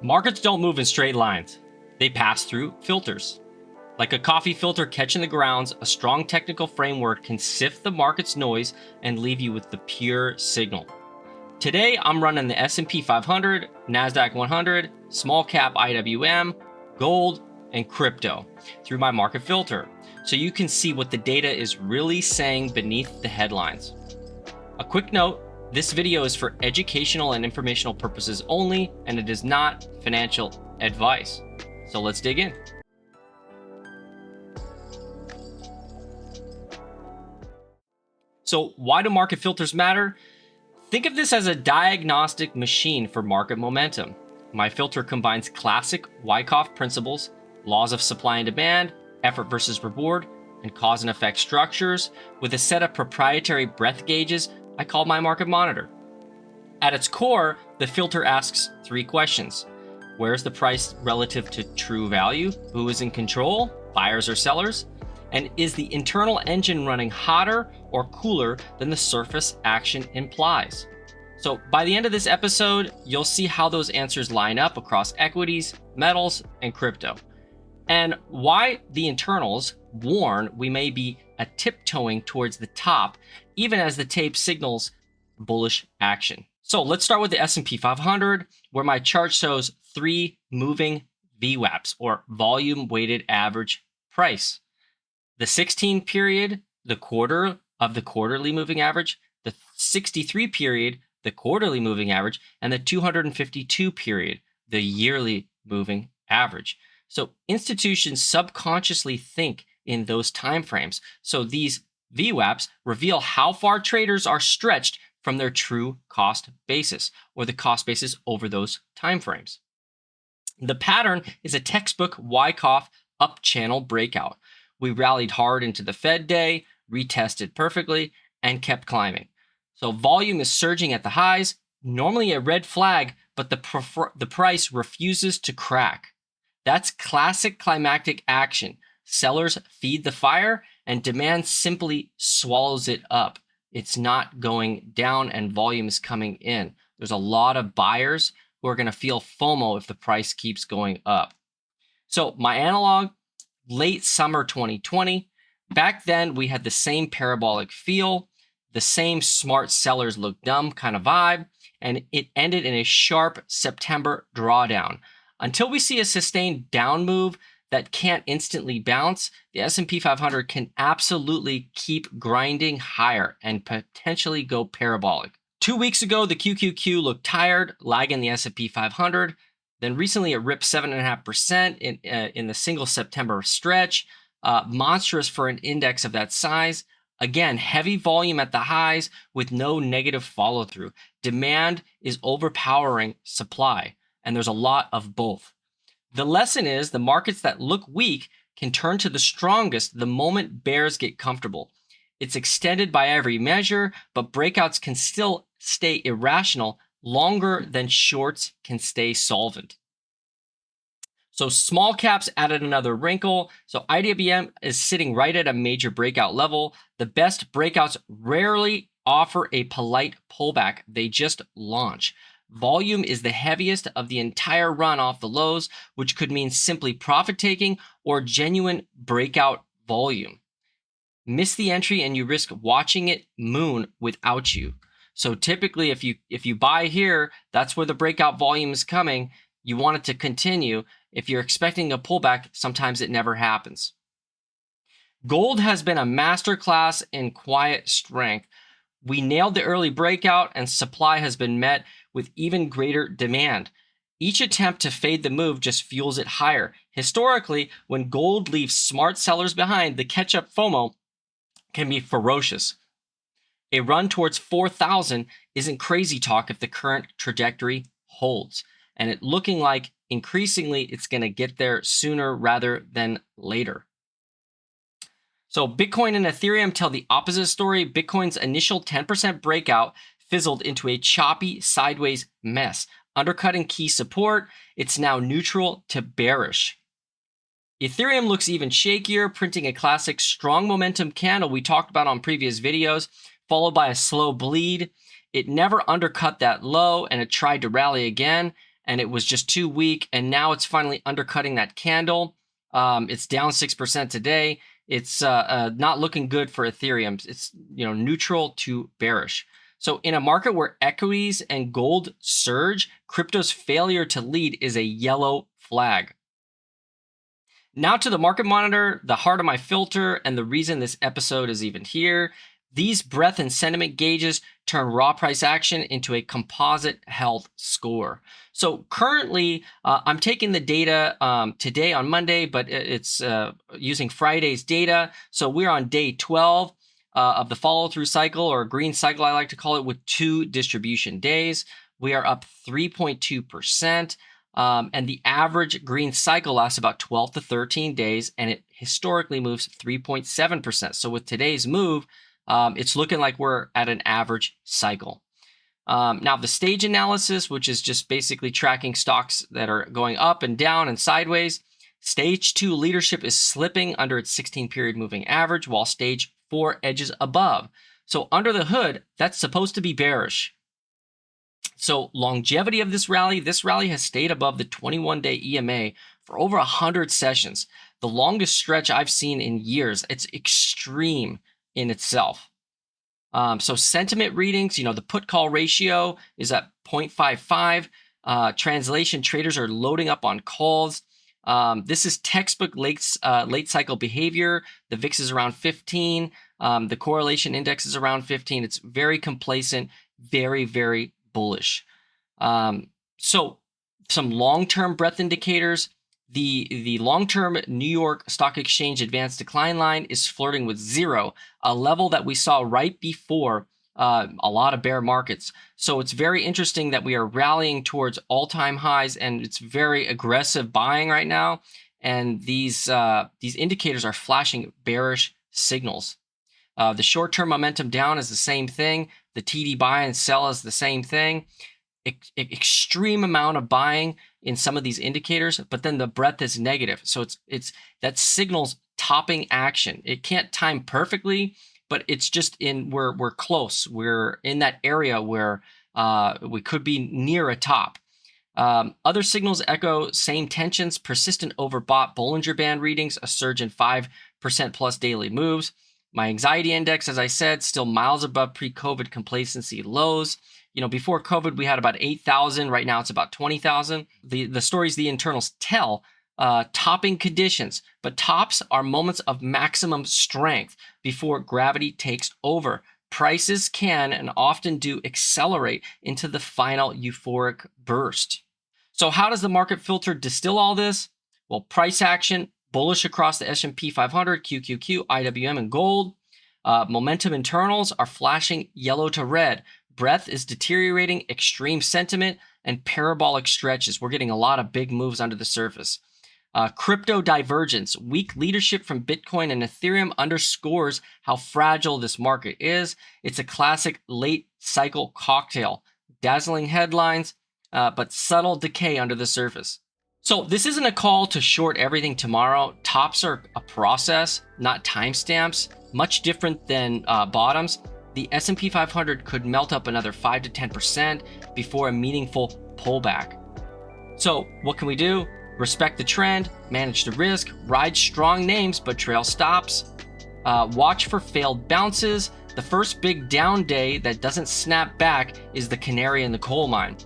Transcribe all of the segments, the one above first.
Markets don't move in straight lines. They pass through filters. Like a coffee filter catching the grounds, a strong technical framework can sift the market's noise and leave you with the pure signal. Today, I'm running the S&P 500, Nasdaq 100, small cap IWM, gold, and crypto through my market filter, so you can see what the data is really saying beneath the headlines. A quick note, this video is for educational and informational purposes only, and it is not financial advice. So let's dig in. So why do market filters matter? Think of this as a diagnostic machine for market momentum. My filter combines classic Wyckoff principles, laws of supply and demand, effort versus reward, and cause and effect structures with a set of proprietary breadth gauges I call my market monitor. At its core, the filter asks three questions. Where's the price relative to true value? Who is in control, buyers or sellers? And is the internal engine running hotter or cooler than the surface action implies? So by the end of this episode, you'll see how those answers line up across equities, metals, and crypto, and why the internals warn we may be tiptoeing towards the top, even as the tape signals bullish action. So let's start with the S&P 500, where my chart shows three moving VWAPs, or volume weighted average price. The 16 period, the quarter of the quarterly moving average, the 63 period, the quarterly moving average, and the 252 period, the yearly moving average. So institutions subconsciously think in those timeframes. So these VWAPs reveal how far traders are stretched from their true cost basis, or the cost basis over those timeframes. The pattern is a textbook Wyckoff up channel breakout. We rallied hard into the Fed day, retested perfectly, and kept climbing. So volume is surging at the highs, normally a red flag, but the price refuses to crack. That's classic climactic action. Sellers feed the fire, and demand simply swallows it up. It's not going down, and volume is coming in. There's a lot of buyers who are going to feel FOMO if the price keeps going up. So my analog, late summer 2020. Back then, we had the same parabolic feel, the same smart sellers look dumb kind of vibe, and it ended in a sharp September drawdown. Until we see a sustained down move that can't instantly bounce, the S&P 500 can absolutely keep grinding higher and potentially go parabolic. 2 weeks ago, the QQQ looked tired, lagging the S&P 500. Then recently, it ripped 7.5% in the single September stretch. Monstrous for an index of that size. Again, heavy volume at the highs with no negative follow through. Demand is overpowering supply, and there's a lot of both. The lesson is the markets that look weak can turn to the strongest the moment bears get comfortable. It's extended by every measure, but breakouts can still stay irrational longer than shorts can stay solvent. So small caps added another wrinkle. So IWM is sitting right at a major breakout level. The best breakouts rarely offer a polite pullback. They just launch. Volume is the heaviest of the entire run off the lows, which could mean simply profit taking or genuine breakout volume. Miss the entry and you risk watching it moon without you. So typically, if you buy here, that's where the breakout volume is coming. You want it to continue. If you're expecting a pullback, sometimes it never happens. Gold has been a masterclass in quiet strength. We nailed the early breakout, and supply has been met with even greater demand. Each attempt to fade the move just fuels it higher. Historically, when gold leaves smart sellers behind, the catch-up FOMO can be ferocious. A run towards 4,000 isn't crazy talk if the current trajectory holds, and it looking like increasingly it's going to get there sooner rather than later. So Bitcoin and Ethereum tell the opposite story. Bitcoin's initial 10% breakout fizzled into a choppy sideways mess. Undercutting key support, it's now neutral to bearish. Ethereum looks even shakier, printing a classic strong momentum candle we talked about on previous videos, followed by a slow bleed. It never undercut that low, and it tried to rally again, and it was just too weak, and now it's finally undercutting that candle. It's down 6% today. It's not looking good for Ethereum. It's neutral to bearish. So in a market where equities and gold surge, crypto's failure to lead is a yellow flag. Now to the market monitor, the heart of my filter, and the reason this episode is even here. These breadth and sentiment gauges turn raw price action into a composite health score. So currently, I'm taking the data today on Monday, but it's using Friday's data. So we're on day 12 of the follow-through cycle, or green cycle, I like to call it, with 2 distribution days. We are up 3.2%. And the average green cycle lasts about 12 to 13 days, and it historically moves 3.7%. So with today's move, it's looking like we're at an average cycle. Now, the stage analysis, which is just basically tracking stocks that are going up and down and sideways, stage 2 leadership is slipping under its 16-period moving average, while stage 4 edges above. So under the hood, that's supposed to be bearish. So longevity of this rally has stayed above the 21-day EMA for over 100 sessions, the longest stretch I've seen in years. It's extreme in itself. So sentiment readings, the put-call ratio is at 0.55. Translation traders are loading up on calls. This is textbook late cycle behavior. The VIX is around 15. The correlation index is around 15. It's very complacent, very, very bullish. So some long-term breadth indicators. The long-term New York Stock Exchange advanced decline line is flirting with 0, a level that we saw right before a lot of bear markets. So it's very interesting that we are rallying towards all-time highs, and it's very aggressive buying right now. And these indicators are flashing bearish signals. The short-term momentum down is the same thing. The TD buy and sell is the same thing. Extreme amount of buying in some of these indicators, but then the breadth is negative. So it's that signals topping action. It can't time perfectly, but it's just we're close. We're in that area where we could be near a top. Other signals echo same tensions: persistent overbought Bollinger Band readings, a surge in 5% plus daily moves. My anxiety index, as I said, still miles above pre-COVID complacency lows. Before COVID, we had about 8,000. Right now, it's about 20,000. The stories the internals tell, topping conditions. But tops are moments of maximum strength before gravity takes over. Prices can and often do accelerate into the final euphoric burst. So how does the market filter distill all this? Well, price action, bullish across the S&P 500, QQQ, IWM, and gold. Momentum internals are flashing yellow to red. Breadth is deteriorating, extreme sentiment, and parabolic stretches. We're getting a lot of big moves under the surface. Crypto divergence. Weak leadership from Bitcoin and Ethereum underscores how fragile this market is. It's a classic late cycle cocktail. Dazzling headlines, but subtle decay under the surface. So this isn't a call to short everything tomorrow. Tops are a process, not timestamps. Much different than bottoms. The S&P 500 could melt up another 5 to 10% before a meaningful pullback. So what can we do? Respect the trend, manage the risk, ride strong names but trail stops. Watch for failed bounces. The first big down day that doesn't snap back is the canary in the coal mine.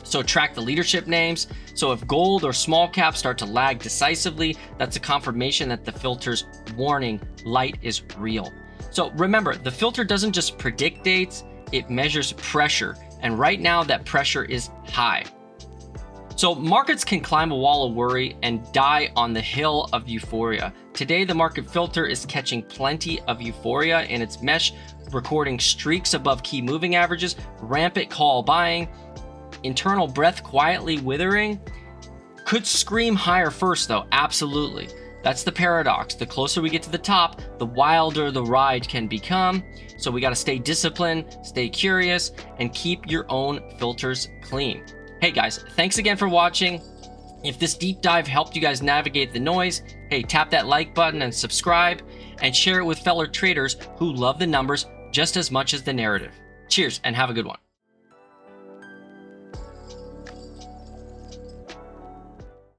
So track the leadership names. So if gold or small caps start to lag decisively, that's a confirmation that the filter's warning light is real. So remember, the filter doesn't just predict dates, it measures pressure. And right now that pressure is high. So markets can climb a wall of worry and die on the hill of euphoria. Today, the market filter is catching plenty of euphoria in its mesh, recording streaks above key moving averages, rampant call buying, internal breadth quietly withering. Could scream higher first though, absolutely. That's the paradox. The closer we get to the top, the wilder the ride can become. So we got to stay disciplined, stay curious, and keep your own filters clean. Hey guys, thanks again for watching. If this deep dive helped you guys navigate the noise, hey, tap that like button and subscribe, and share it with fellow traders who love the numbers just as much as the narrative. Cheers and have a good one.